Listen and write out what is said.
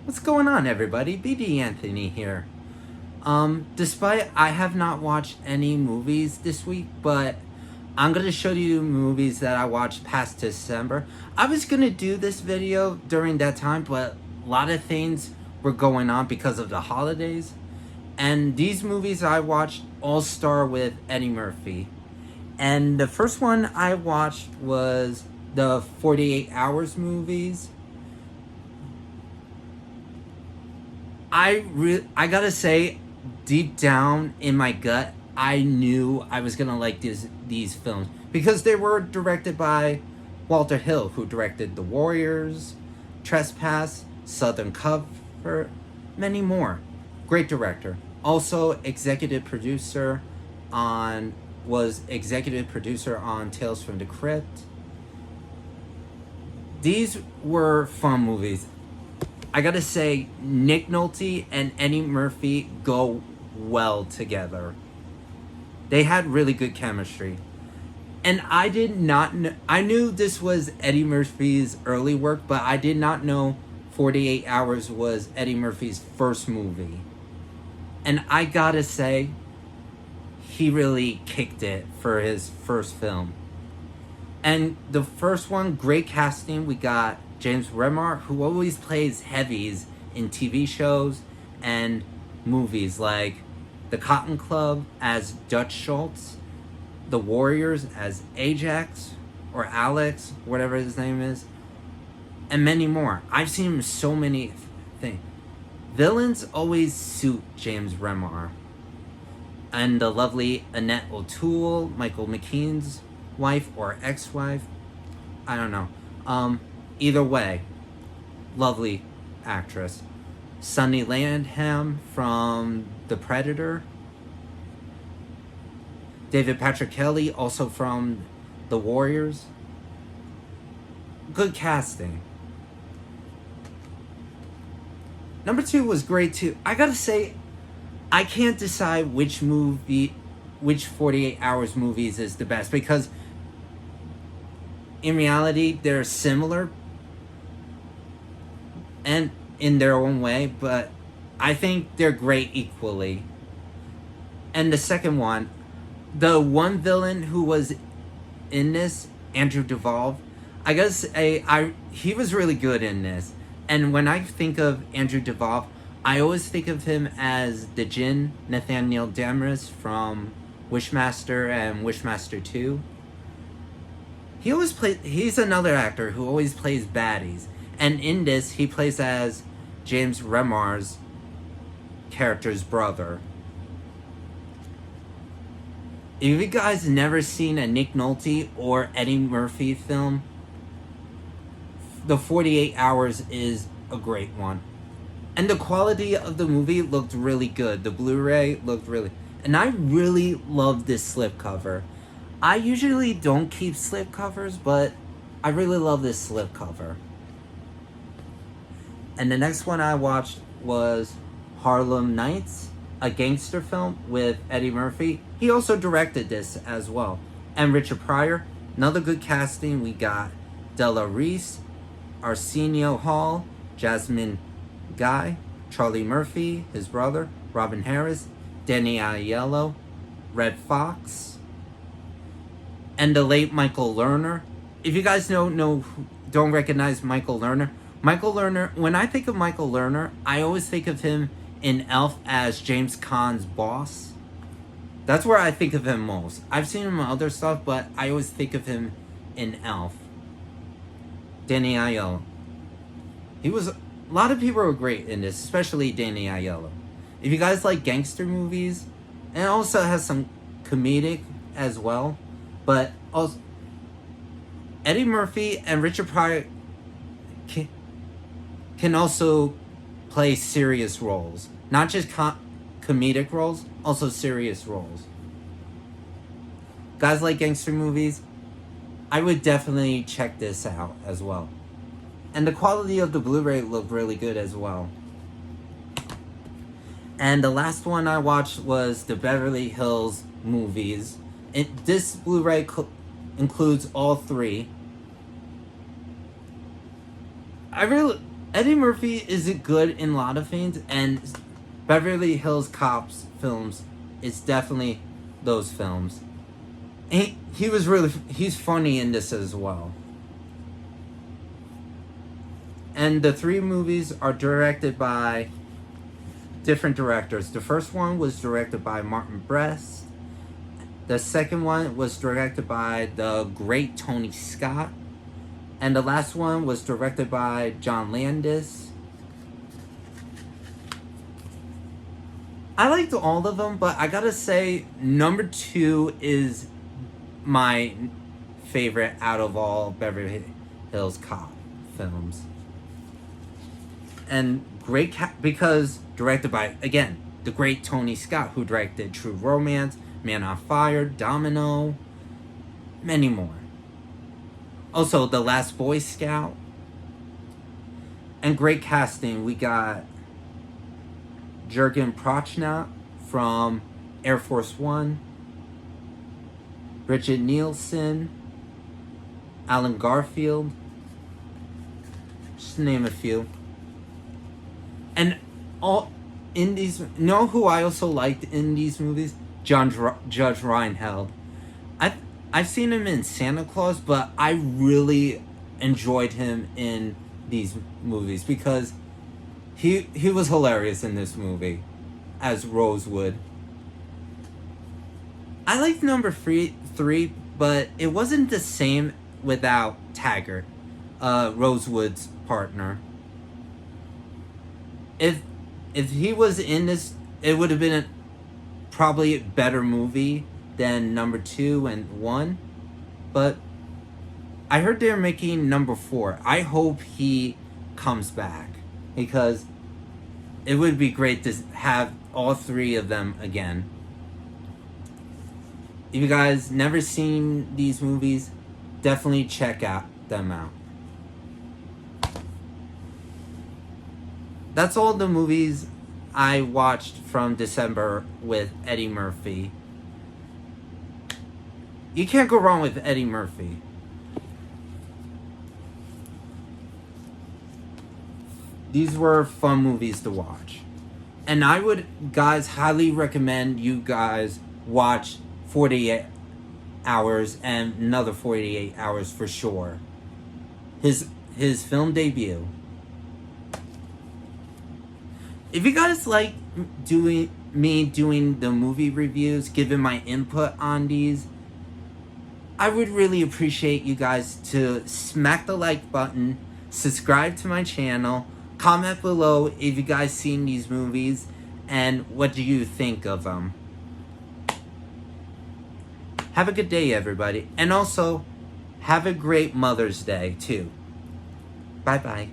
What's going on, everybody? BD Anthony here. Despite I have not watched any movies this week, but I'm gonna show you movies that I watched past December. I was gonna do this video during that time, but a lot of things were going on because of the holidays. And these movies I watched all star with Eddie Murphy. And the first one I watched was the 48 Hours movies. I gotta say, deep down in my gut, I knew I was gonna like these films because they were directed by Walter Hill, who directed The Warriors, Trespass, Southern Comfort, many more. Great director. Also executive producer on Tales from the Crypt. These were fun movies. I gotta say, Nick Nolte and Eddie Murphy go well together. They had really good chemistry. And I did not know, I knew this was Eddie Murphy's early work, but I did not know 48 Hours was Eddie Murphy's first movie. And I gotta say, he really kicked it for his first film. And the first one, great casting. We got James Remar, who always plays heavies in TV shows and movies like The Cotton Club as Dutch Schultz, The Warriors as Ajax or Alex, whatever his name is, and many more. I've seen him in so many things. Villains always suit James Remar. And the lovely Annette O'Toole, Michael McKean's wife or ex-wife, I don't know. Either way, lovely actress. Sunny Landham from The Predator. David Patrick Kelly, also from The Warriors. Good casting. Number 2 was great too. I gotta say, I can't decide which 48 Hours movies is the best because in reality they're similar and in their own way, but I think they're great equally. And the second one, the one villain who was in this, Andrew Duvall, I gotta say, he was really good in this. And when I think of Andrew Duvall, I always think of him as the Jinn, Nathaniel Damris from Wishmaster and Wishmaster 2. He's another actor who always plays baddies. And in this, he plays as James Remar's character's brother. If you guys never seen a Nick Nolte or Eddie Murphy film, the 48 Hours is a great one. And the quality of the movie looked really good. The Blu-ray looked really... And I really love this slipcover. I usually don't keep slipcovers, but I really love this slipcover. And the next one I watched was Harlem Nights, a gangster film with Eddie Murphy. He also directed this as well. And Richard Pryor. Another good casting. We got Della Reese, Arsenio Hall, Jasmine Guy, Charlie Murphy, his brother, Robin Harris, Danny Aiello, Red Fox, and the late Michael Lerner. If you guys don't recognize Michael Lerner, when I think of Michael Lerner, I always think of him in Elf as James Caan's boss. That's where I think of him most. I've seen him in other stuff, but I always think of him in Elf. Danny Aiello. A lot of people were great in this, especially Danny Aiello. If you guys like gangster movies, and it also has some comedic as well, but also Eddie Murphy and Richard Pryor can also play serious roles. Not just comedic roles, also serious roles. Guys like gangster movies, I would definitely check this out as well. And the quality of the Blu-ray looked really good as well. And the last one I watched was the Beverly Hills movies. This Blu-ray includes all 3. Eddie Murphy is good in a lot of things, and Beverly Hills Cops films is definitely those films. He was really, he's funny in this as well. And the three movies are directed by different directors. The first one was directed by Martin Brest. The second one was directed by the great Tony Scott. And the last one was directed by John Landis. I liked all of them, but I gotta say, number 2 is my favorite out of all Beverly Hills Cop films. And because directed by, again, the great Tony Scott, who directed True Romance, Man on Fire, Domino, many more. Also, The Last Boy Scout. And great casting. We got Jurgen Prochnow from Air Force One, Bridget Nielsen, Alan Garfield, just to name a few. And all in these, know who I also liked in these movies? Judge Reinhold. I've seen him in Santa Claus, but I really enjoyed him in these movies because he was hilarious in this movie as Rosewood. I liked number three, but it wasn't the same without Taggart, Rosewood's partner. If he was in this, it would have been probably a better movie than number 2 and 1. But I heard they're making number 4. I hope he comes back because it would be great to have all 3 of them again. If you guys never seen these movies, definitely check them out. That's all the movies I watched from December with Eddie Murphy. You can't go wrong with Eddie Murphy. These were fun movies to watch. And I would, guys, highly recommend you guys watch 48 Hours and another 48 Hours for sure. His film debut. If you guys like doing the movie reviews, giving my input on these, I would really appreciate you guys to smack the like button, subscribe to my channel, comment below if you guys seen these movies, and what do you think of them. Have a good day, everybody. And also, have a great Mother's Day, too. Bye-bye.